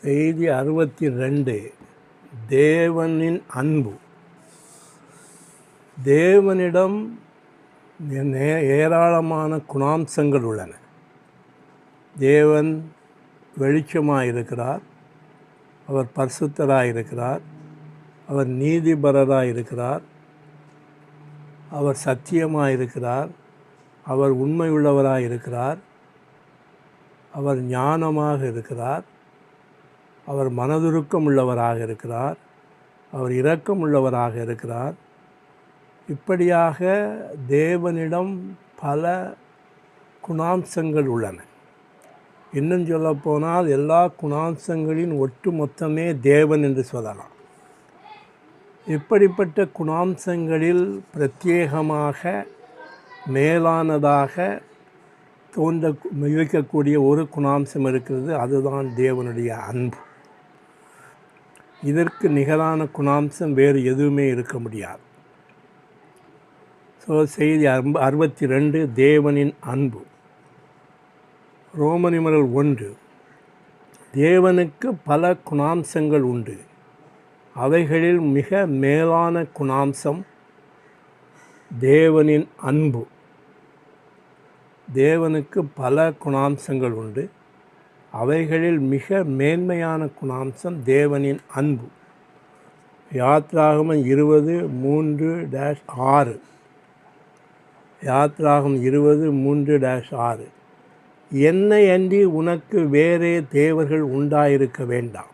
செய்தி 62. தேவனின் அன்பு. தேவனிடம் ஏராளமான குணாம்சங்கள் உள்ளன. தேவன் வெளிச்சமாக இருக்கிறார், அவர் பரிசுத்தராக இருக்கிறார், அவர் நீதிபரராக இருக்கிறார், அவர் சத்தியமாக இருக்கிறார், அவர் உண்மையுள்ளவராக இருக்கிறார், அவர் ஞானமாக இருக்கிறார், அவர் மனதுருக்கம் உள்ளவராக இருக்கிறார், அவர் இரக்கம் உள்ளவராக இருக்கிறார். இப்படியாக தேவனிடம் பல குணாம்சங்கள் உள்ளன. இன்னும் சொல்லப்போனால் எல்லா குணாம்சங்களின் ஒட்டு மொத்தமே தேவன் என்று சொல்லலாம். இப்படிப்பட்ட குணாம்சங்களில் பிரத்யேகமாக மேலானதாக இருக்கக்கூடிய ஒரு குணாம்சம் இருக்கிறது. அதுதான் தேவனுடைய அன்பு. இதற்கு நிகரான குணாம்சம் வேறு எதுவுமே இருக்க முடியாது. செய்தி 62. தேவனின் அன்பு. ரோமனியர் 1. தேவனுக்கு பல குணாம்சங்கள் உண்டு. அவைகளில் மிக மேலான குணாம்சம் தேவனின் அன்பு. தேவனுக்கு பல குணாம்சங்கள் உண்டு. அவைகளில் மிக மேன்மையான குணாம்சம் தேவனின் அன்பு. யாத்ராகமம் 20:3-6. யாத்ராகமம் 20:3-6. என்னை அன்றி உனக்கு வேறே தேவர்கள் உண்டாயிருக்க வேண்டாம்.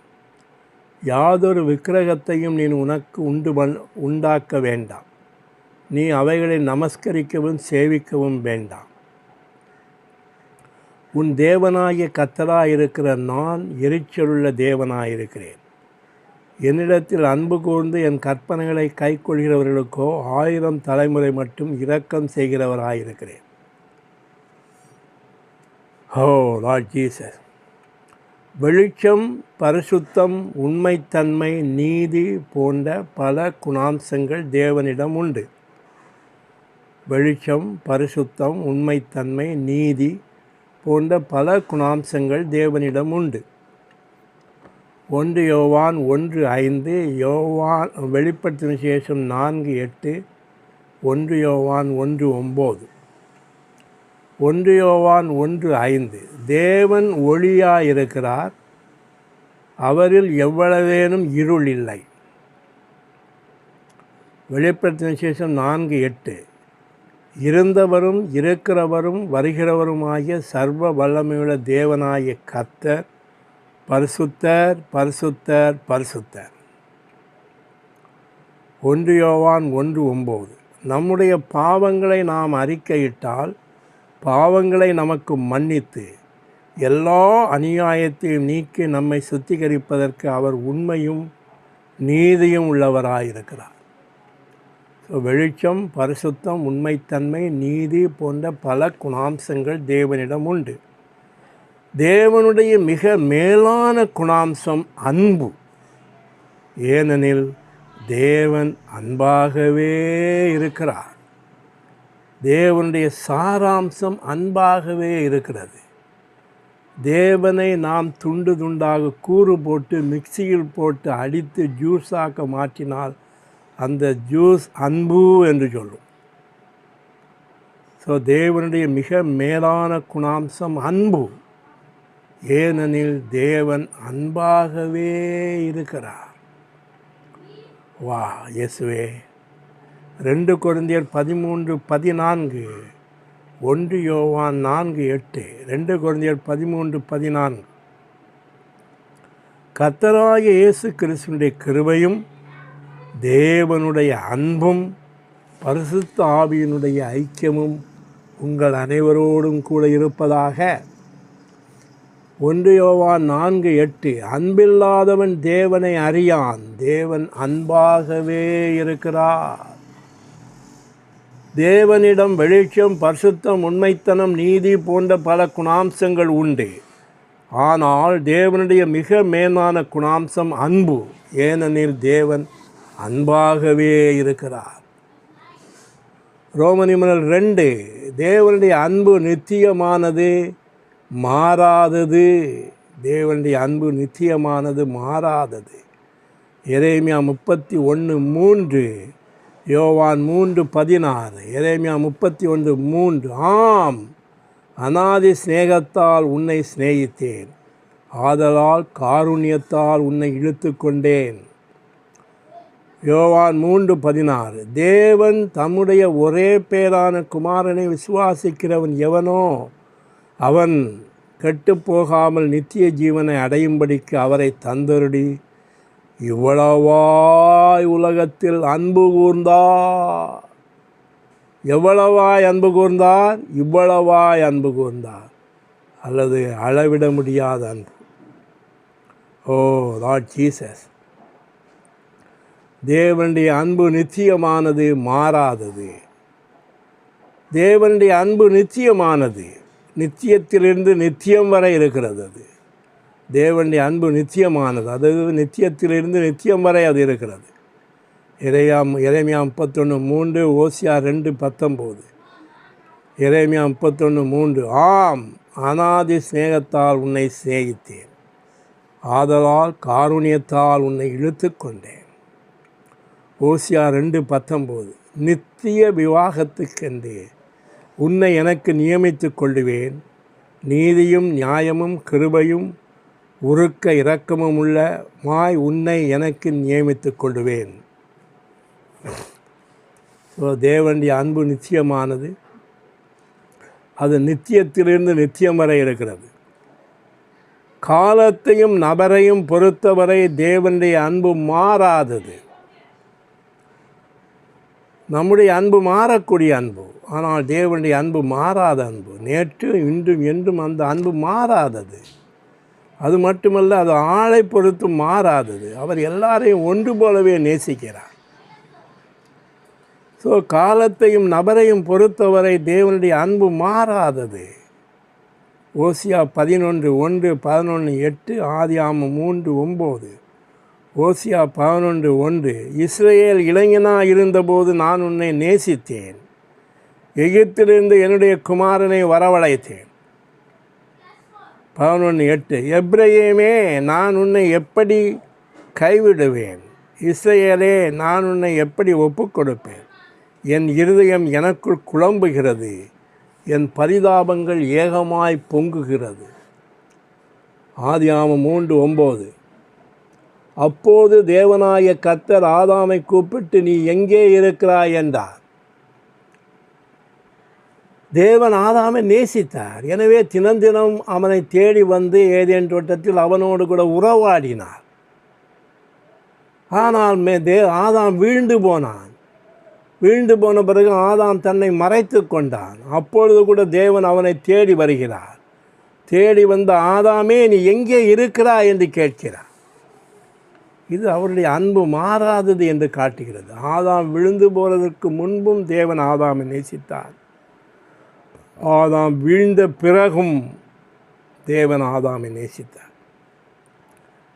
யாதொரு விக்கிரகத்தையும் நீ உனக்கு உண்டாக்க வேண்டாம். நீ அவைகளை நமஸ்கரிக்கவும் சேவிக்கவும் வேண்டாம். உன் தேவனாகிய கர்த்தராயிருக்கிற நான் எரிச்சலுள்ள தேவனாயிருக்கிறேன். என்னிடத்தில் அன்பு கூர்ந்து என் கற்பனைகளை கைக்கொள்கிறவர்களுக்கோ 1000 தலைமுறை மட்டும் இரக்கம் செய்கிறவராயிருக்கிறேன். ஓ லார்ட் ஜீசஸ். வெளிச்சம், பரிசுத்தம், உண்மைத்தன்மை, நீதி போன்ற பல குணாம்சங்கள் தேவனிடம் உண்டு. வெளிச்சம், பரிசுத்தம், உண்மைத்தன்மை, நீதி போன்ற பல குணாம்சங்கள் தேவனிடம் உண்டு. 1 யோவான் 1:5, வெளிப்படுத்தின விசேஷம் 4:8, 1 யோவான் 1:9. 1 யோவான் 1:5. தேவன் ஒளியாயிருக்கிறார், அவரில் எவ்வளவேனும் இருள் இல்லை. வெளிப்படுத்தின விசேஷம் 4:8. இருந்தவரும் இருக்கிறவரும் வருகிறவருமாகிய சர்வ வல்லமையுள்ள தேவனாகிய கர்த்தர் பரிசுத்தர், பரிசுத்தர், பரிசுத்தர். 1 யோவான் 1:9. நம்முடைய பாவங்களை நாம் அறிக்கையிட்டால் பாவங்களை நமக்கு மன்னித்து எல்லா அநியாயத்தையும் நீக்கி நம்மை சுத்திகரிப்பதற்கு அவர் உண்மையும் நீதியும் உள்ளவராயிருக்கிறார். வெளிச்சம், பரிசுத்தம், உண்மைத்தன்மை, நீதி போன்ற பல குணாம்சங்கள் தேவனிடம் உண்டு. தேவனுடைய மிக மேலான குணாம்சம் அன்பு. ஏனெனில் தேவன் அன்பாகவே இருக்கிறார். தேவனுடைய சாராம்சம் அன்பாகவே இருக்கிறது. தேவனை நாம் துண்டு துண்டாக கூறு போட்டு மிக்சியில் போட்டு அடித்து ஜூஸாக்க மாற்றினால் அந்த ஜூஸ் அன்பு என்று சொல்லும். தேவனுடைய மிக மேலான குணாம்சம் அன்பு. ஏனெனில் தேவன் அன்பாகவே இருக்கிறார். வா இயேசுவே. 2 கொரிந்தியர் 13:14, 1 யோவான் 4:8, 2 கொரிந்தியர் 13:14. கர்த்தராகிய இயேசு கிறிஸ்துவினுடைய கிருபையும் தேவனுடைய அன்பும் பரிசுத்த ஆவியினுடைய ஐக்கியமும் உங்கள் அனைவரோடும் கூட இருப்பதாக. 1 யோவான் 4:8. அன்பில்லாதவன் தேவனை அறியான், தேவன் அன்பாகவே இருக்கிறார். தேவனிடம் வெளிச்சம், பரிசுத்தம், உண்மைத்தனம், நீதி போன்ற பல குணாம்சங்கள் உண்டு. ஆனால் தேவனுடைய மிக மேலான குணாம்சம் அன்பு. ஏனெனில் தேவன் அன்பாகவே இருக்கிறார். ரோமனியர் 2. தேவனுடைய அன்பு நித்தியமானது, மாறாதது. தேவனுடைய அன்பு நித்தியமானது, மாறாதது. எரேமியா 31:3, யோவான் 3:16, எரேமியா 31:3. ஆம், அநாதி சிநேகத்தால் உன்னை சிநேகித்தேன், ஆதலால் காருண்யத்தால் உன்னை இழுத்து கொண்டேன். யோவான் 3:16. தேவன் தம்முடைய ஒரே பேரான குமாரனை விசுவாசிக்கிறவன் எவனோ அவன் கெட்டுப்போகாமல் நித்திய ஜீவனை அடையும்படிக்கு அவரை தந்தருளி இவ்வளவாய் உலகத்தில் அன்பு கூர்ந்தார். எவ்வளவாய் அன்பு கூர்ந்தார்? இவ்வளவாய் அன்பு கூர்ந்தார், அல்லது அளவிட முடியாத அன்பு. ஓ லார்ட் ஜீசஸ், தேவனுடைய அன்பு நித்தியமானது, மாறாதது. தேவனுடைய அன்பு நித்தியமானது, நித்தியத்திலிருந்து நித்தியம் வரை இருக்கிறது. அது தேவனுடைய அன்பு நித்தியமானது, அதாவது நித்தியத்திலிருந்து நித்தியம் வரை அது இருக்கிறது. எரேமியா 31:3, ஓசியா 2:19, எரேமியா 31:3. ஆம், அநாதி சிநேகத்தால் உன்னை சிநேகித்தேன், ஆதலால் காருண்யத்தால் உன்னை இழுத்து கொண்டேன். ஓசியா 2:19. நித்திய விவாகத்துக்கென்று உன்னை எனக்கு நியமித்து கொள்ளுவேன், நீதியும் நியாயமும் கிருபையும் உருக்க இரக்கமும் உள்ள உன்னை எனக்கு நியமித்து கொள்ளுவேன். ஸோ தேவனுடைய அன்பு நிச்சயமானது, அது நித்தியத்திலிருந்து நித்தியம் வரை இருக்கிறது. காலத்தையும் நபரையும் பொறுத்தவரை தேவனுடைய அன்பு மாறாதது. நம்முடைய அன்பு மாறக்கூடிய அன்பு, ஆனால் தேவனுடைய அன்பு மாறாத அன்பு. நேற்று இன்றும் என்றும் அந்த அன்பு மாறாதது. அது மட்டுமல்ல, அது ஆளை பொறுத்து மாறாதது. அவர் எல்லாரையும் ஒன்று போலவே நேசிக்கிறார். ஸோ காலத்தையும் நபரையும் பொறுத்தவரை தேவனுடைய அன்பு மாறாதது. ஓசியா 11:1, 11:8, ஆதியாகமம் 3:9, ஓசியா 11:1. இஸ்ரவேல் இளைஞனாக இருந்தபோது நான் உன்னை நேசித்தேன், எகிப்திலிருந்து என்னுடைய குமாரனை வரவழைத்தேன். 11:8. எப்ராயிமே, நான் உன்னை எப்படி கைவிடுவேன்? இஸ்ரவேலே, நான் உன்னை எப்படி ஒப்புக் கொடுப்பேன்? என் இருதயம் எனக்குள் குழம்புகிறது, என் பரிதாபங்கள் ஏகமாய் பொங்குகிறது. ஆதியாகமம் 3:9. அப்போது தேவனாய கர்த்தர் ஆதாமை கூப்பிட்டு, நீ எங்கே இருக்கிறாய் என்றார். தேவன் ஆதாமை நேசித்தார். எனவே தினம் அவனை தேடி வந்து ஏதேன் தோட்டத்தில் அவனோடு கூட உறவாடினார். ஆனால் ஆதாம் வீழ்ந்து போனான். வீழ்ந்து போன பிறகு ஆதாம் தன்னை மறைத்து கொண்டான். அப்பொழுது கூட தேவன் அவனை தேடி வருகிறார். தேடி வந்த ஆதாமே, நீ எங்கே இருக்கிறாய் என்று கேட்கிறார். இது அவருடைய அன்பு மாறாதது என்று காட்டுகிறது. ஆதாம் விழுந்து போவதற்கு முன்பும் தேவன் ஆதாமை நேசித்தார். ஆதாம் வீழ்ந்த பிறகும் தேவன் ஆதாமை நேசித்தார்.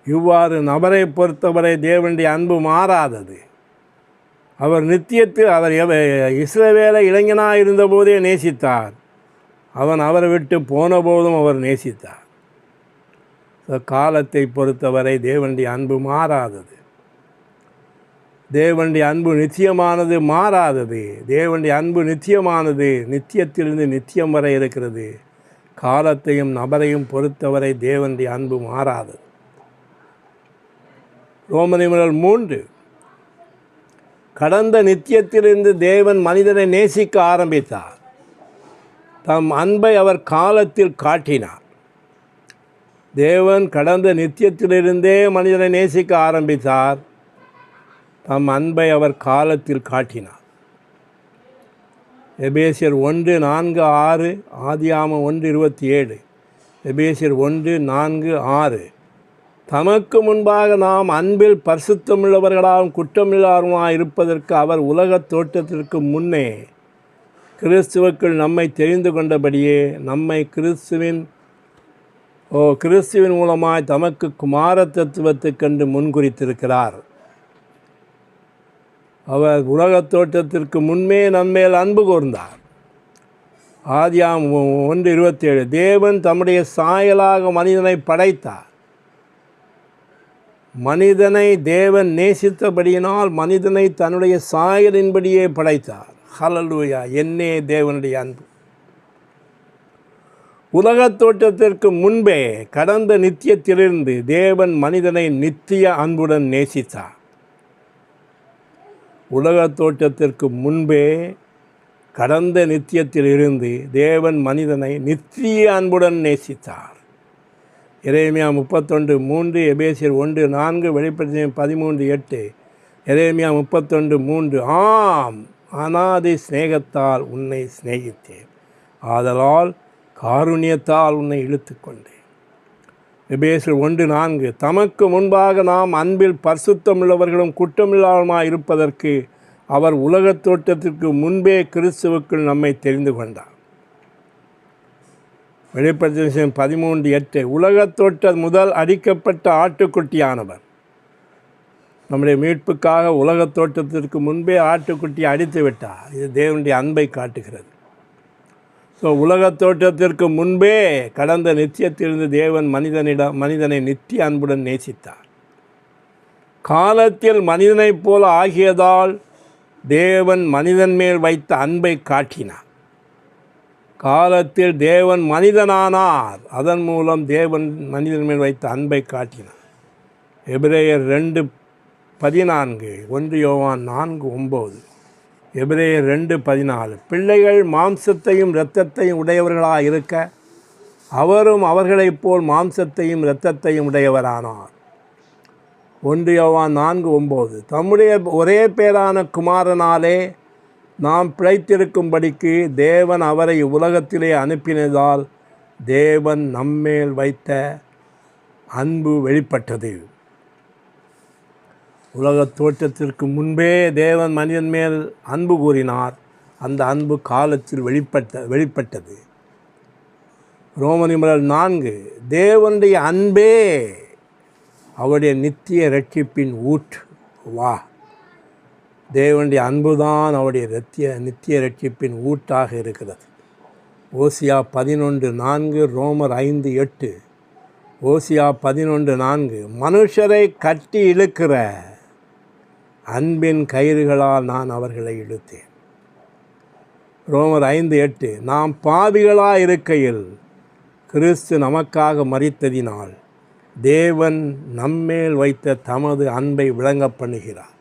இவ்வாறு நபரை பொறுத்தவரை தேவனுடைய அன்பு மாறாதது. அவர் நித்தியத்தில் இஸ்ரவேலை இளைஞனாக இருந்தபோதே நேசித்தார். அவரை விட்டு போன போதும் அவர் நேசித்தார். காலத்தை பொறுத்தவரை தேவனுடைய அன்பு மாறாதது. தேவனுடைய அன்பு நித்தியமானது, மாறாதது. தேவனுடைய அன்பு நித்தியமானது, நித்தியத்திலிருந்து நித்தியம் வரை இருக்கிறது. காலத்தையும் நபரையும் பொறுத்தவரை தேவனுடைய அன்பு மாறாதது. ரோமர் 3. கடந்த நித்தியத்திலிருந்து தேவன் மனிதனை நேசிக்க ஆரம்பித்தார். தம் அன்பை அவர் காலத்தில் காட்டினார். தேவன் கடந்த நித்தியத்திலிருந்தே மனிதனை நேசிக்க ஆரம்பித்தார். தம் அன்பை அவர் காலத்தில் காட்டினார். எபேசியர் 1:4-6, ஆதியாகமம் 1:27, எபேசியர் 1:4-6. தமக்கு முன்பாக நாம் அன்பில் பரிசுத்தமுள்ளவர்களாகவும் குற்றமில்லாதவர்களாக இருப்பதற்கு அவர் உலகத் தோற்றத்திற்கு முன்னே கிறிஸ்துவுக்குள் நம்மை தெரிந்து கொண்டபடியே நம்மை கிறிஸ்துவின் மூலமாய் தமக்கு குமார தத்துவத்துக்கென்று முன்குறித்திருக்கிறார். அவர் உலகத் தோற்றத்திற்கு முன்பே நம்மேல் அன்பு கூர்ந்தார். ஆதியாகமம் 1:27 தேவன் தம்முடைய சாயலாக மனிதனை படைத்தார். மனிதனை தேவன் நேசித்தபடியினால் மனிதனை தன்னுடைய சாயலின்படியே படைத்தார். ஹல்லேலூயா! என்னே தேவனுடைய அன்பு. உலகத் தோற்றத்திற்கு முன்பே கடந்த நித்தியத்திலிருந்து தேவன் மனிதனை நித்திய அன்புடன் நேசித்தார். உலகத் தோற்றத்திற்கு முன்பே கடந்த நித்தியத்திலிருந்து தேவன் மனிதனை நித்திய அன்புடன் நேசித்தார். எரேமியா 31:3, எபேசியர் 1:4, வெளிப்படுத்தின 13:8, எரேமியா 31:3 ஆம், அநாதி சிநேகத்தால் உன்னை சிநேகித்தேன், ஆதலால் காருண்யத்தால் உன்னை இழுத்து கொண்டேன். எபேசியர் 1:4 தமக்கு முன்பாக நாம் அன்பில் பரிசுத்தமுள்ளவர்களும் குற்றமில்லாமலாய் இருப்பதற்கு அவர் உலகத் தோற்றத்திற்கு முன்பே கிறிஸ்துவுக்குள் நம்மை தெரிந்து கொண்டார். வெளிப்படுத்தின 13:8 உலகத் தோற்றம் முதல் அடிக்கப்பட்ட ஆட்டுக்குட்டியானவர். நம்முடைய மீட்புக்காக உலகத் தோற்றத்திற்கு முன்பே ஆட்டுக்குட்டியை அடித்து விட்டார். இது தேவனுடைய அன்பை காட்டுகிறது. ஸோ உலகத் தோற்றத்திற்கு முன்பே கடந்த நித்தியத்திலிருந்து தேவன் மனிதனை நித்திய அன்புடன் நேசித்தார். காலத்தில் மனிதனைப் போல ஆகியதால் தேவன் மனிதன் மேல் வைத்த அன்பை காட்டினார். காலத்தில் தேவன் மனிதனானார், அதன் மூலம் தேவன் மனிதன் மேல் வைத்த அன்பை காட்டினார். எபிரேயர் 2:14, 1 யோவான் 4:9, எபிரேயர் 2:14 பிள்ளைகள் மாம்சத்தையும் இரத்தத்தையும் உடையவர்களாக இருக்க அவரும் அவர்களைப் போல் மாம்சத்தையும் இரத்தத்தையும் உடையவரானார். 1 யோவான் 4:9 தம்முடைய ஒரே பேரான குமாரனாலே நாம் பிழைத்திருக்கும்படிக்கு தேவன் அவரை உலகத்திலே அனுப்பினதால் தேவன் நம்மேல் வைத்த அன்பு வெளிப்பட்டது. உலகத் தோற்றத்திற்கு முன்பே தேவன் மனிதன் மேல் அன்பு கூறினார். அந்த அன்பு காலத்தில் வெளிப்பட்டது. ரோமர் 4 தேவனுடைய அன்பே அவருடைய நித்திய இரட்சிப்பின் ஊற்று. வா, தேவனுடைய அன்புதான் அவருடைய நித்திய இரட்சிப்பின் ஊற்றாக இருக்கிறது. ஓசியா 11:4, ரோமர் 5:8, ஓசியா 11:4 மனுஷரை கட்டி இழுக்கிற அன்பின் கயிறுகளால் நான் அவர்களை இழுத்தேன். ரோமர் 5:8 நாம் பாவிகளாக இருக்கையில் கிறிஸ்து நமக்காக மரித்ததினால் தேவன் நம்மேல் வைத்த தமது அன்பை விளங்க பண்ணுகிறார்.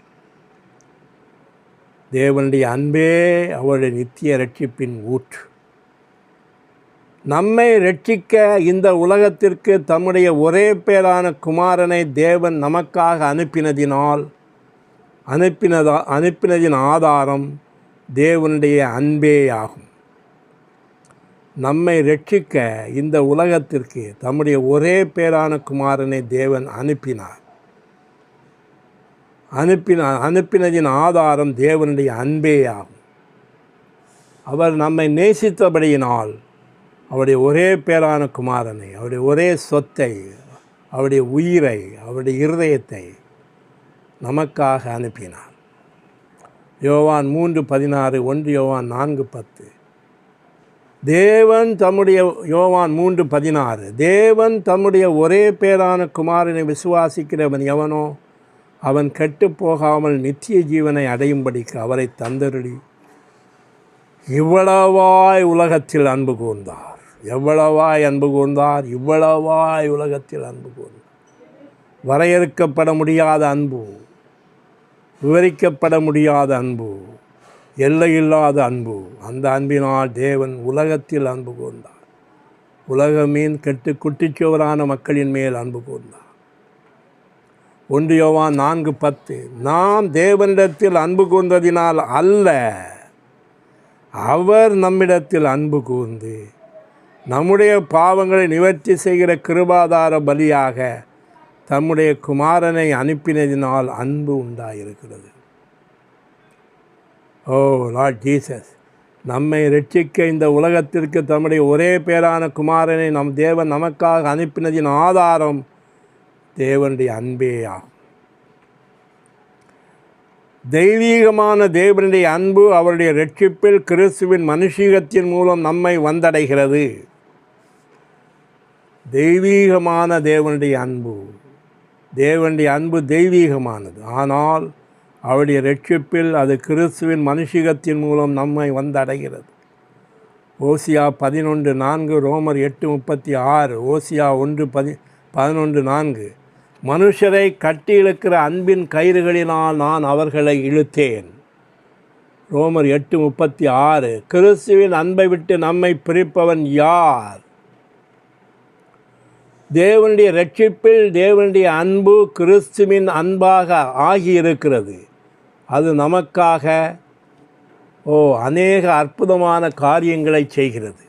தேவனுடைய அன்பே அவருடைய நித்திய இரட்சிப்பின் ஊற்று. நம்மை ரட்சிக்க இந்த உலகத்திற்கு தம்முடைய ஒரே பேரான குமாரனை தேவன் நமக்காக அனுப்பினதின் ஆதாரம் தேவனுடைய அன்பே ஆகும். நம்மை ரட்சிக்க இந்த உலகத்திற்கு தம்முடைய ஒரே பேரான குமாரனை தேவன் அனுப்பினதின் ஆதாரம் தேவனுடைய அன்பே ஆகும். அவர் நம்மை நேசித்தபடியினால் அவருடைய ஒரே பேரான குமாரனை, அவருடைய ஒரே சொத்தை, அவருடைய உயிரை, அவருடைய இருதயத்தை நமக்காக அனுப்பினார். யோவான் 3:16, 1 யோவான் 4:10 யோவான் 3:16 தேவன் தம்முடைய ஒரே பேரான குமாரனை விசுவாசிக்கிறவன் எவனோ அவன் கெட்டு போகாமல் நித்திய ஜீவனை அடையும்படிக்கு அவரை தந்தருளி இவ்வளவாய் உலகத்தில் அன்பு கூர்ந்தார். இவ்வளவாய் உலகத்தில் அன்பு கூர்ந்தார். வரையறுக்கப்பட முடியாத அன்பு, விவரிக்கப்பட முடியாத அன்பு, எல்லையில்லாத அன்பு. அந்த அன்பினால் தேவன் உலகத்தில் அன்பு கூர்ந்தார். உலகமீன் கெட்டு குட்டிச்சுவரான மக்களின் மேல் அன்பு கூர்ந்தார். 1 யோவான் 4:10 நாம் தேவனிடத்தில் அன்பு கூர்ந்ததினால் அல்ல, அவர் நம்மிடத்தில் அன்பு கூர்ந்து நம்முடைய பாவங்களை நிவர்த்தி செய்கிற கிருபாதார பலியாக தம்முடைய குமாரனை அனுப்பினதினால் அன்பு உண்டாயிருக்கிறது. ஓ லார்ட் ஜீசஸ், நம்மை ரட்சிக்க இந்த உலகத்திற்கு தம்முடைய ஒரே பேரான குமாரனை தேவன் நமக்காக அனுப்பினதின் ஆதாரம் தேவனுடைய அன்பே ஆகும். தெய்வீகமான தேவனுடைய அன்பு அவருடைய இரட்சிப்பில் கிறிஸ்துவின் மனுஷீகத்தின் மூலம் நம்மை வந்தடைகிறது. தெய்வீகமான தேவனுடைய அன்பு தெய்வீகமானது. ஆனால் அவருடைய இரட்சிப்பில் அது கிறிஸ்துவின் மனுஷீகத்தின் மூலம் நம்மை வந்தடைகிறது. ஓசியா 11:4, ரோமர் 8:36, ஓசியா 1:11-4. மனுஷரை கட்டி இழுக்கிற அன்பின் கயிறுகளினால் நான் அவர்களை இழுத்தேன். ரோமர் 8:36. கிறிஸ்துவின் அன்பை விட்டு நம்மை பிரிப்பவன் யார்? தேவனுடைய இரட்சிப்பில் தேவனுடைய அன்பு கிறிஸ்துவின் அன்பாக ஆகியிருக்கிறது. அது நமக்காக அநேக அற்புதமான காரியங்களை செய்கிறது.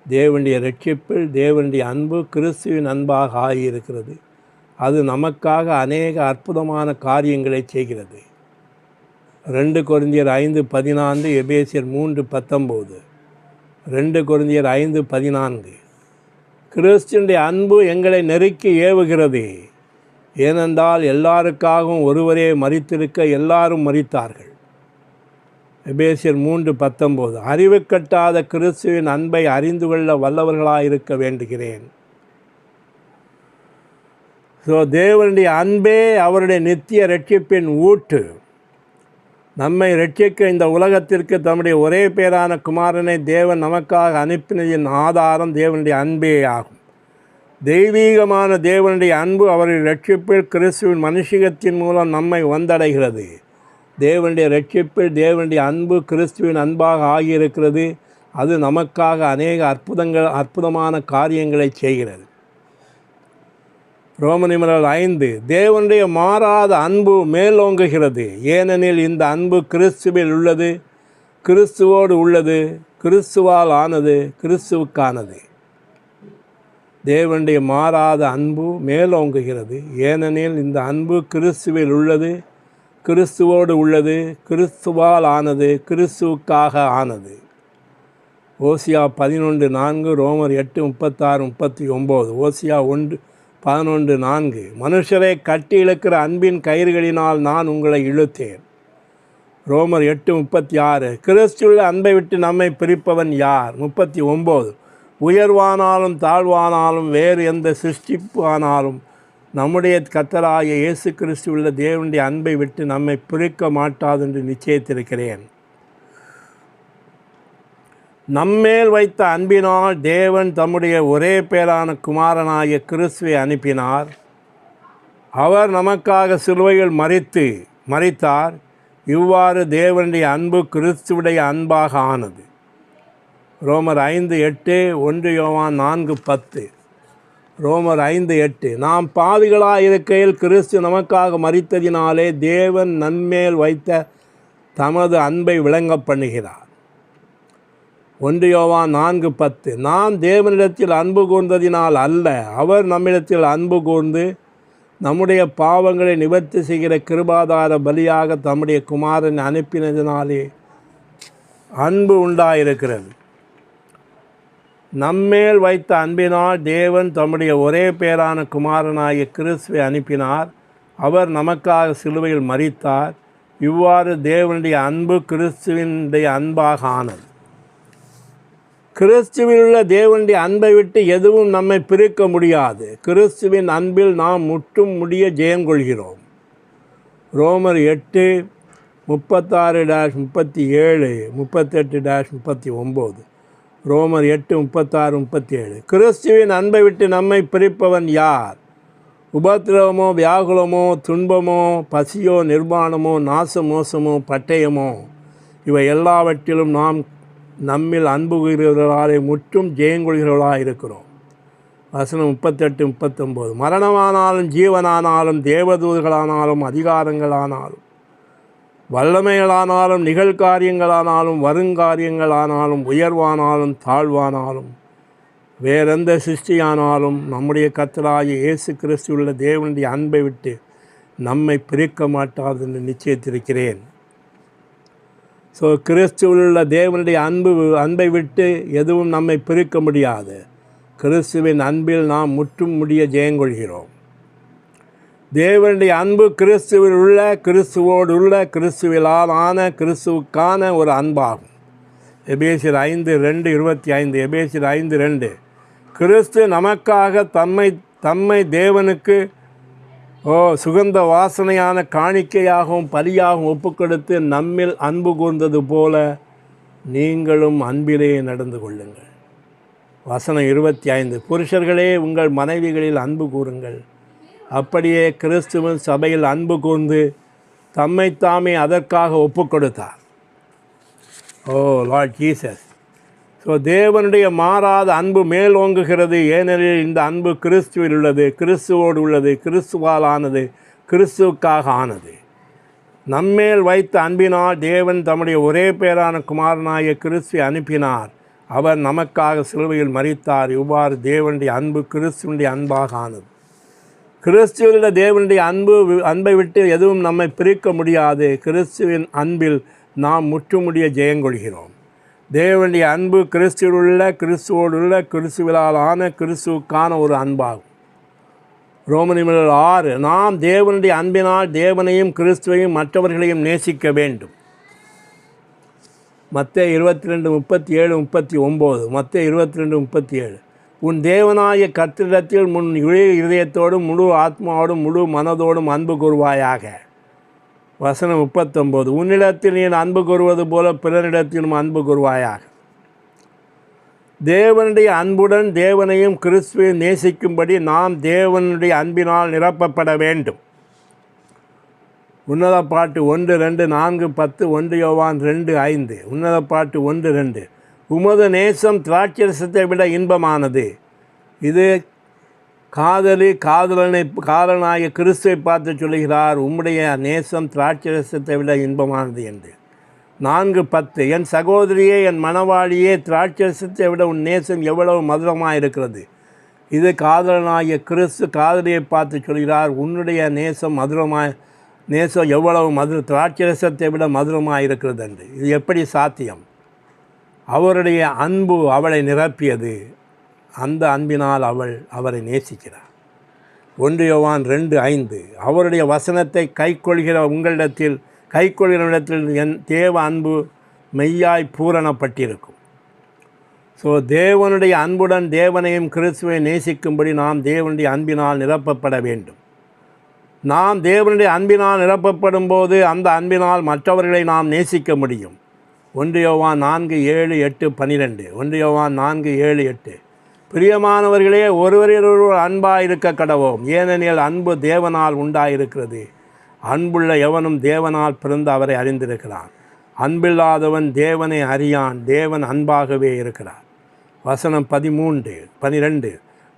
தேவனுடைய இரட்சிப்பில் தேவனுடைய அன்பு கிறிஸ்துவின் அன்பாக ஆகியிருக்கிறது. அது நமக்காக அநேக அற்புதமான காரியங்களை செய்கிறது. 2 கொரிந்தியர் 5:14, எபேசியர் 3:19. 2 கொரிந்தியர் 5:14. கிறிஸ்துவினுடைய அன்பு எங்களை நெருக்கி ஏவுகிறது. ஏனென்றால் எல்லாருக்காகவும் ஒருவரே மரித்திருக்க எல்லாரும் மரித்தார்கள். எபேசியர் 3:19. அறிவு கட்டாத கிறிஸ்துவின் அன்பை அறிந்து கொள்ள வல்லவர்களாயிருக்க வேண்டுகிறேன். தேவனுடைய அன்பே அவருடைய நித்திய இரட்சிப்பின் ஊற்று. நம்மை இரட்சிக்க இந்த உலகத்திற்கு தம்முடைய ஒரே பேரான குமாரனை தேவன் நமக்காக அனுப்பினதின் ஆதாரம் தேவனுடைய அன்பே ஆகும். தெய்வீகமான தேவனுடைய அன்பு அவருடைய இரட்சிப்பில் கிறிஸ்துவின் மனுஷீகத்தின் மூலம் நம்மை வந்தடைகிறது. தேவனுடைய இரட்சிப்பில் தேவனுடைய அன்பு கிறிஸ்துவின் அன்பாக ஆகியிருக்கிறது. அது நமக்காக அநேக அற்புதமான காரியங்களை செய்கிறது. ரோமனியர் 5. தேவனுடைய மாறாத அன்பு மேலோங்குகிறது. ஏனெனில் இந்த அன்பு கிறிஸ்துவில் உள்ளது, கிறிஸ்துவோடு உள்ளது, கிறிஸ்துவால் ஆனது, கிறிஸ்துவுக்கானது. தேவனுடைய மாறாத அன்பு மேலோங்குகிறது. ஏனெனில் இந்த அன்பு கிறிஸ்துவில் உள்ளது, கிறிஸ்துவோடு உள்ளது, கிறிஸ்துவால் ஆனது, கிறிஸ்துவுக்காக ஆனது. ஓசியா 11:4, ரோமர் 8:36-39, ஓசியா 1:11-4. மனுஷரை கட்டி இழுக்கிற அன்பின் கயிறுகளினால் நான் உங்களை இழுத்தேன். ரோமர் 8:36. கிறிஸ்துவுள்ள அன்பை விட்டு நம்மை பிரிப்பவன் யார்? 39. உயர்வானாலும் தாழ்வானாலும் வேறு எந்த சிருஷ்டிப்பு ஆனாலும் நம்முடைய கர்த்தராகிய இயேசு கிறிஸ்துவுள்ள தேவனுடைய அன்பை விட்டு நம்மை பிரிக்க மாட்டாது என்று நிச்சயித்திருக்கிறேன். நம்மேல் வைத்த அன்பினால் தேவன் தம்முடைய ஒரே பேரான குமாரனாகிய கிறிஸ்துவை அனுப்பினார். அவர் நமக்காக சிலுவையில் மரித்தார். இவ்வாறு தேவனுடைய அன்பு கிறிஸ்துவுடைய அன்பாக ஆனது. ரோமர் 5:8, 1 யோவான் 4:10. ரோமர் 5:8. நாம் பாவிகளாக இருக்கையில் கிறிஸ்து நமக்காக மரித்ததினாலே தேவன் நம்மேல் வைத்த தமது அன்பை விளங்க பண்ணுகிறார். 1 யோவான் 4:10. நாம் தேவனிடத்தில் அன்பு கூர்ந்ததினால் அல்ல, அவர் நம்மிடத்தில் அன்பு கூர்ந்து நம்முடைய பாவங்களை நிவர்த்தி செய்கிற கிருபாதார பலியாக தம்முடைய குமாரன் அனுப்பினதினாலே அன்பு உண்டாயிருக்கிறது. நம்மேல் வைத்த அன்பினால் தேவன் தம்முடைய ஒரே பேரான குமாரனாகிய கிறிஸ்துவை அனுப்பினார். அவர் நமக்காக சிலுவையில் மரித்தார். இவ்வாறு தேவனுடைய அன்பு கிறிஸ்துவினுடைய அன்பாக ஆனது. கிறிஸ்துவில் உள்ள தேவனுடைய அன்பை விட்டு எதுவும் நம்மை பிரிக்க முடியாது. கிறிஸ்துவின் அன்பில் நாம் முற்றும் முடிய ஜெயம் கொள்கிறோம். ரோமர் 8:36-37, 38-39, ரோமர் 8:36-37. கிறிஸ்துவின் அன்பை விட்டு நம்மை பிரிப்பவன் யார்? உபத்திரவமோ, வியாகுலமோ, துன்பமோ, பசியோ, நிர்வாணமோ, நாசமோசமோ, பட்டயமோ, இவை எல்லாவற்றிலும் நாம் நம்மில் அன்பு கூறுகிறவர்களாலே முற்றும் ஜெயங்கொள்கிறவர்களாக இருக்கிறோம். வசனம் 38-39. மரணமானாலும் ஜீவனானாலும் தேவதூதர்களானாலும் அதிகாரங்களானாலும் வல்லமைகளானாலும் நிகழ்காரியங்களானாலும் வருங்காரியங்களானாலும் உயர்வானாலும் தாழ்வானாலும் வேறெந்த சிருஷ்டியானாலும் நம்முடைய கர்த்தராகிய இயேசு கிறிஸ்துவுள்ள தேவனுடைய அன்பை விட்டு நம்மை பிரிக்க மாட்டாது என்று நிச்சயித்திருக்கிறேன். கிறிஸ்துவுள்ள தேவனுடைய அன்பை விட்டு எதுவும் நம்மை பிரிக்க முடியாது. கிறிஸ்துவின் அன்பில் நாம் முற்றும் முடிய ஜெயங்கொள்கிறோம். தேவனுடைய அன்பு கிறிஸ்துவில் உள்ள, கிறிஸ்துவோடு உள்ள, கிறிஸ்துவிலால் ஆன, கிறிஸ்துவுக்கான ஒரு அன்பாகும். எபேசியர் 5:2-25. எபேசியர் 5:2. கிறிஸ்து நமக்காக தம்மை தேவனுக்கு சுகந்த வாசனையான காணிக்கையாகவும் பலியாகவும் ஒப்புக்கொடுத்து நம்மில் அன்பு கூர்ந்தது போல நீங்களும் அன்பிலே நடந்து கொள்ளுங்கள். வசனம் 25. புருஷர்களே, உங்கள் மனைவிகளில் அன்பு கூறுங்கள், அப்படியே கிறிஸ்துவின் சபையில் அன்பு கூர்ந்து தம்மைத்தாமே அதற்காக ஒப்புக்கொடுத்தார். Lord Jesus. ஸோ தேவனுடைய மாறாத அன்பு மேலோங்குகிறது. ஏனெனில் இந்த அன்பு கிறிஸ்துவில் உள்ளது, கிறிஸ்துவோடு உள்ளது, கிறிஸ்துவால் ஆனது, கிறிஸ்துவுக்காக ஆனது. நம்மேல் வைத்த அன்பினால் தேவன் தம்முடைய ஒரே பேரான குமாரனாகிய கிறிஸ்துவை அனுப்பினார். அவர் நமக்காக சிலுவையில் மரித்தார். இவ்வாறு தேவனுடைய அன்பு கிறிஸ்துவனுடைய அன்பாக ஆனது. கிறிஸ்துவில் தேவனுடைய அன்பை விட்டு எதுவும் நம்மை பிரிக்க முடியாது. கிறிஸ்துவின் அன்பில் நாம் முற்றுமுடிய ஜெயங்கொள்கிறோம். தேவனுடைய அன்பு கிறிஸ்துவில் உள்ள, கிறிஸ்துவோடு உள்ள, கிறிஸ்துவிலால் ஆன, கிறிஸ்துவுக்கான ஒரு அன்பாகும். ரோமர் 6. நாம் தேவனுடைய அன்பினால் தேவனையும் கிறிஸ்துவையும் மற்றவர்களையும் நேசிக்க வேண்டும். மத்தேயு 22:37-39. மத்தேயு 22:37. உன் தேவனாய கர்த்தரிடத்தில் முன் இதயத்தோடும் முழு ஆத்மாவோடும் முழு மனதோடும் அன்பு கூறுவாயாக. வசனம் 39. உன்னிடத்தில் நீ அன்பு கூறுவது போல பிறனிடத்திலும் அன்பு கூறுவாயாக. தேவனுடைய அன்புடன் தேவனையும் கிறிஸ்துவையும் நேசிக்கும்படி நாம் தேவனுடைய அன்பினால் நிரப்பப்பட வேண்டும். உன்னத பாட்டு 1-2-4-10. 1 யோவான் 2:5. உன்னத பாட்டு 1-2. உமது நேசம் திராட்சரசத்தை விட இன்பமானது. இது காதலனாகிய கிறிஸ்துவை பார்த்து சொல்லுகிறார், உம்முடைய நேசம் திராட்சரசத்தை விட இன்பமானது என்று. 4:10. என் சகோதரியே, என் மணவாளியே, திராட்சரசத்தை விட உன் நேசம் எவ்வளவு மதுரமாக இருக்கிறது. இது காதலனாகிய கிறிஸ்து காதலியை பார்த்து சொல்கிறார், உன்னுடைய நேசம் எவ்வளவு திராட்சரசத்தை விட மதுரமாக இருக்கிறது என்று. இது எப்படி சாத்தியம்? அவருடைய அன்பு அவளை நிரப்பியது. அந்த அன்பினால் அவரை நேசிக்கிறார். 1 யோவான் 2:5. அவருடைய வசனத்தை கைக்கொள்கிறவரிடத்தில் என் தேவ அன்பு மெய்யாய் பூரணப்பட்டிருக்கும். ஸோ தேவனுடைய அன்புடன் தேவனையும் கிறிஸ்துவை நேசிக்கும்படி நாம் தேவனுடைய அன்பினால் நிரப்பப்பட வேண்டும். நாம் தேவனுடைய அன்பினால் நிரப்பப்படும் போது அந்த அன்பினால் மற்றவர்களை நாம் நேசிக்க முடியும். 1 யோவான் 4:7-8-12. 1 யோவான் 4:7-8. பிரியமானவர்களே, ஒருவரிலொருவர் அன்பாக இருக்க கடவோம், ஏனெனில் அன்பு தேவனால் உண்டாயிருக்கிறது. அன்புள்ள எவனும் தேவனால் பிறந்து அவரை அறிந்திருக்கிறான். அன்பில்லாதவன் தேவனை அறியான், தேவன் அன்பாகவே இருக்கிறார். வசனம் 13-12.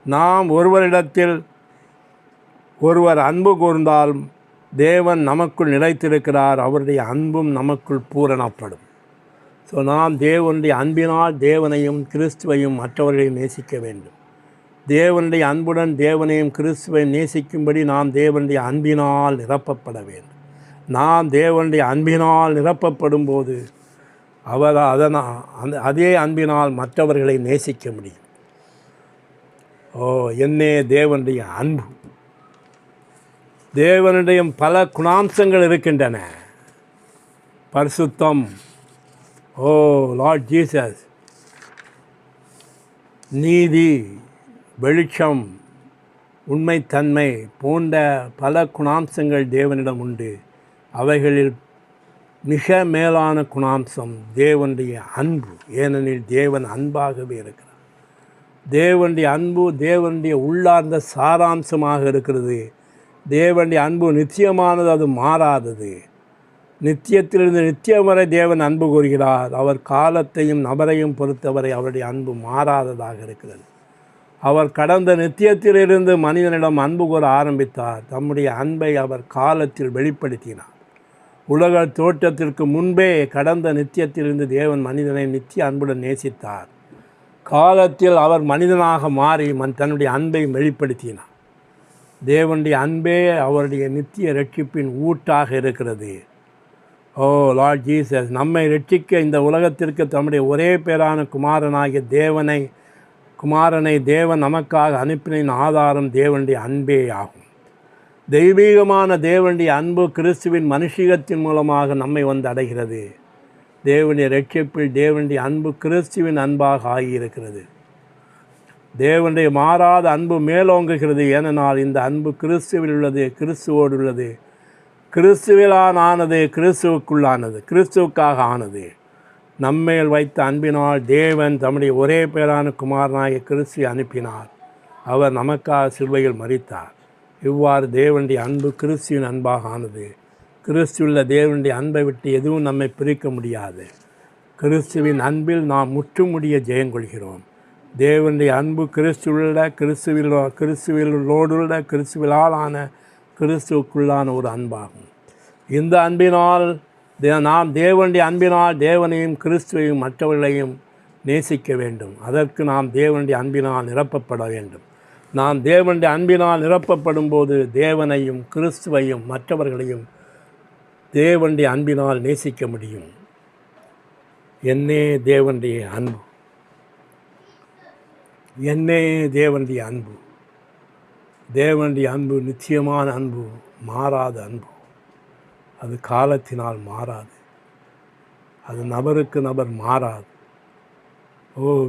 நாம் ஒருவரிடத்தில் ஒருவர் அன்பு கூர்ந்தால் தேவன் நமக்குள் நிலைத்திருக்கிறார், அவருடைய அன்பும் நமக்குள் பூரணப்படும். ஸோ நாம் தேவனுடைய அன்பினால் தேவனையும் கிறிஸ்துவையும் மற்றவர்களையும் நேசிக்க வேண்டும். தேவனுடைய அன்புடன் தேவனையும் கிறிஸ்துவையும் நேசிக்கும்படி நாம் தேவனுடைய அன்பினால் நிரப்பப்பட வேண்டும். நாம் தேவனுடைய அன்பினால் நிரப்பப்படும் போது அதே அன்பினால் மற்றவர்களை நேசிக்க முடியும். என்னே தேவனுடைய அன்பு. தேவனுடைய பல குணாம்சங்கள் இருக்கின்றன. பரிசுத்தம், லார்ட் ஜீசஸ், நீதி, வெளிச்சம், உண்மைத்தன்மை போன்ற பல குணாம்சங்கள் தேவனிடம் உண்டு. அவைகளில் மிக மேலான குணாம்சம் தேவனுடைய அன்பு. ஏனெனில் தேவன் அன்பாகவே இருக்கிறார். தேவனுடைய அன்பு தேவனுடைய உள்ளார்ந்த சாராம்சமாக இருக்கிறது. தேவனுடைய அன்பு நித்தியமானது, அது மாறாதது. நித்தியத்திலிருந்து நித்தியம் வரை தேவன் அன்பு கூறுகிறார். அவர் காலத்தையும் நபரையும் பொறுத்தவரை அவருடைய அன்பு மாறாததாக இருக்கிறது. அவர் கடந்த நித்தியத்திலிருந்து மனிதனிடம் அன்பு கூற ஆரம்பித்தார். தம்முடைய அன்பை அவர் காலத்தில் வெளிப்படுத்தினார். உலக தோற்றத்திற்கு முன்பே கடந்த நித்தியத்திலிருந்து தேவன் மனிதனை நித்திய அன்புடன் நேசித்தார். காலத்தில் அவர் மனிதனாக மாறி தன்னுடைய அன்பை வெளிப்படுத்தினார். தேவனுடைய அன்பே அவருடைய நித்திய ரட்சிப்பின் ஊட்டாக இருக்கிறது. லார்ட் ஜீசஸ் நம்மை ரட்சிக்க இந்த உலகத்திற்கு தம்முடைய ஒரே பேரான குமாரனை தேவன் நமக்காக அனுப்பினின் ஆதாரம் தேவனுடைய அன்பே ஆகும். தெய்வீகமான தேவனுடைய அன்பு கிறிஸ்துவின் மனுஷிகத்தின் மூலமாக நம்மை வந்து அடைகிறது. தேவனுடைய ரட்சிப்பில் தேவனுடைய அன்பு கிறிஸ்துவின் அன்பாக ஆகியிருக்கிறது. தேவனுடைய மாறாத அன்பு மேலோங்குகிறது. ஏனென்றால் இந்த அன்பு கிறிஸ்துவில் உள்ளது, கிறிஸ்துவோடு உள்ளது, கிறிஸ்துவிலான் ஆனது, கிறிஸ்துவுக்குள்ளானது, கிறிஸ்துவுக்காக ஆனது. நம்மேல் வைத்த அன்பினால் தேவன் தம்முடைய ஒரே பேரான குமாரனாகிய கிறிஸ்துவை அனுப்பினார். அவர் நமக்காக சிலுவையில் மரித்தார். இவ்வாறு தேவனுடைய அன்பு கிறிஸ்துவின் அன்பாக ஆனது. கிறிஸ்துவுள்ள தேவனுடைய அன்பை விட்டு எதுவும் நம்மை பிரிக்க முடியாது. கிறிஸ்துவின் அன்பில் நாம் முற்றுமுடிய ஜெயங்கொள்கிறோம். தேவனுடைய அன்பு கிறிஸ்துவுள்ள கிறிஸ்துவிலோடுள்ள கிறிஸ்துவிலான கிறிஸ்துவுக்குள்ளான ஒரு அன்பாகும். இந்த அன்பினால் நாம் தேவனுடைய அன்பினால் தேவனையும் கிறிஸ்துவையும் மற்றவர்களையும் நேசிக்க வேண்டும். அதற்கு நாம் தேவனுடைய அன்பினால் நிரப்பப்பட வேண்டும். நாம் தேவனுடைய அன்பினால் நிரப்பப்படும் போது தேவனையும் கிறிஸ்துவையும் மற்றவர்களையும் தேவனுடைய அன்பினால் நேசிக்க முடியும். என்னே தேவனுடைய அன்பு, என்னே தேவனுடைய அன்பு. தேவனுடைய அன்பு நிச்சயமான அன்பு, மாறாத அன்பு. அது காலத்தினால் மாறாது, அது நபருக்கு நபர் மாறாது.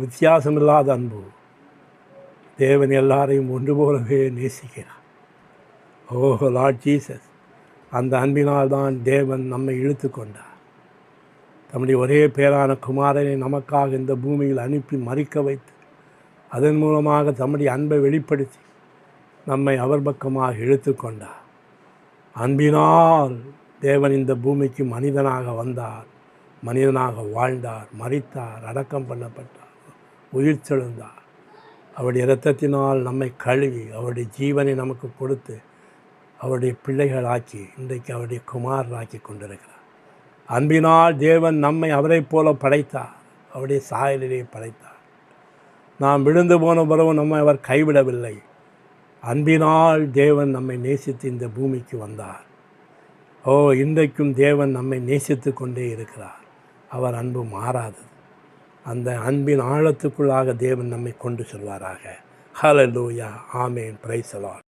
வித்தியாசமில்லாத அன்பு. தேவன் எல்லாரையும் ஒன்று போலவே நேசிக்கிறார். லார்ட் ஜீசஸ், அந்த அன்பினால் தான் தேவன் நம்மை இழுத்து கொண்டார். தம்முடைய ஒரே பேரான குமாரனை நமக்காக இந்த பூமியில் அனுப்பி மரிக்க வைத்து அதன் மூலமாக தம்முடைய அன்பை வெளிப்படுத்தி நம்மை அவர் பக்கமாக இழுத்து கொண்டார். அன்பினால் தேவன் இந்த பூமிக்கு மனிதனாக வந்தார், மனிதனாக வாழ்ந்தார், மரித்தார், அடக்கம் பண்ணப்பட்டார், உயிர் தெழுந்தார். அவருடைய இரத்தத்தினால் நம்மை கழுவி அவருடைய ஜீவனை நமக்கு கொடுத்து அவருடைய பிள்ளைகளாக்கி இன்றைக்கு அவருடைய குமாரராக்கி கொண்டிருக்கிறார். அன்பினால் தேவன் நம்மை அவரை போல படைத்தார், அவருடைய சாயலிலே படைத்தார். நாம் விழுந்து போன பிறகு நம்மை அவர் கைவிடவில்லை. அன்பினால் தேவன் நம்மை நேசித்து இந்த பூமிக்கு வந்தார். இன்றைக்கும் தேவன் நம்மை நேசித்து கொண்டே இருக்கிறார். அவர் அன்பு மாறாதது. அந்த அன்பின் ஆழத்துக்குள்ளாக தேவன் நம்மை கொண்டு செல்வாராக. ஹல்லேலூயா, ஆமென், பிரைஸ் தி லார்ட்.